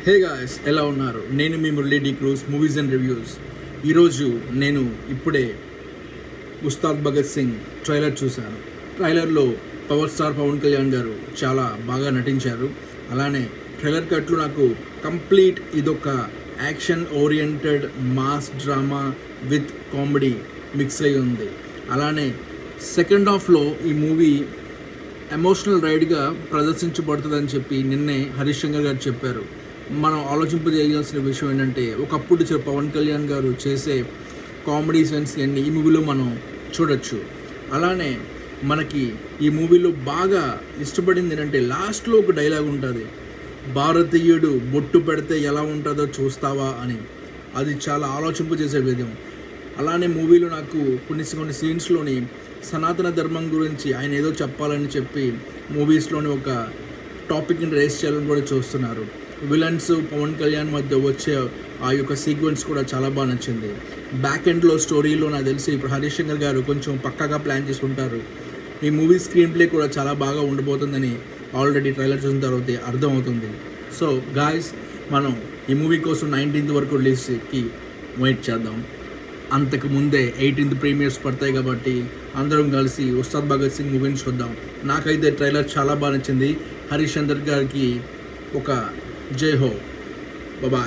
Hey guys, ఎలా ఉన్నారు? నేను మీ Murali D Cruz movies and reviews. ఈరోజు నేను ఇప్పుడే ఉస్తాద్ భగత్ సింగ్ ట్రైలర్ చూశాను. ట్రైలర్లో పవర్ స్టార్ పవన్ కళ్యాణ్ గారు చాలా బాగా నటించారు. అలానే ట్రైలర్ కట్లు నాకు కంప్లీట్ ఇదొక action oriented mass drama with comedy mix అయి ఉంది. అలానే సెకండ్ హాఫ్లో ఈ మూవీ ఎమోషనల్ రైడ్గా ప్రదర్శించబడుతుందని చెప్పి నిన్నే హరీష్ శంకర్ గారు చెప్పారు. మనం ఆలోచింపజేయాల్సిన విషయం ఏంటంటే, ఒకప్పుడు పవన్ కళ్యాణ్ గారు చేసే కామెడీ సెన్స్ అన్ని ఈ మూవీలో మనం చూడొచ్చు. అలానే మనకి ఈ మూవీలో బాగా ఇష్టపడింది ఏంటంటే, లాస్ట్లో ఒక డైలాగ్ ఉంటుంది, భారతీయుడు బొట్టు పెడితే ఎలా ఉంటుందో చూస్తావా అని. అది చాలా ఆలోచింపజేసే విధం. అలానే మూవీలో నాకు కొన్ని సీన్స్లోని సనాతన ధర్మం గురించి ఆయన ఏదో చెప్పాలని చెప్పి మూవీస్లోని ఒక టాపిక్ని రేస్ చేయాలని కూడా చూస్తున్నారు. విలన్స్ పవన్ కళ్యాణ్ మధ్య వచ్చే ఆ యొక్క సీక్వెన్స్ కూడా చాలా బాగా నచ్చింది. బ్యాక్ ఎండ్లో స్టోరీలో నాకు తెలిసి ఇప్పుడు హరీష్ శంకర్ గారు కొంచెం పక్కాగా ప్లాన్ చేసుకుంటారు. ఈ మూవీ స్క్రీన్ ప్లే కూడా చాలా బాగా ఉండబోతుందని ఆల్రెడీ ట్రైలర్ చూసిన తర్వాత అర్థమవుతుంది. సో గాయ్స్, మనం ఈ మూవీ కోసం 19th వరకు రిలీజ్కి వెయిట్ చేద్దాం. అంతకు ముందే 18th ప్రీమియర్స్ పడతాయి కాబట్టి అందరం కలిసి ఉస్తాద్ భగత్ సింగ్ మూవీని చూద్దాం. నాకైతే ట్రైలర్ చాలా బాగా నచ్చింది. హరీష్ శంకర్ గారికి ఒక జై హో. బాయ్.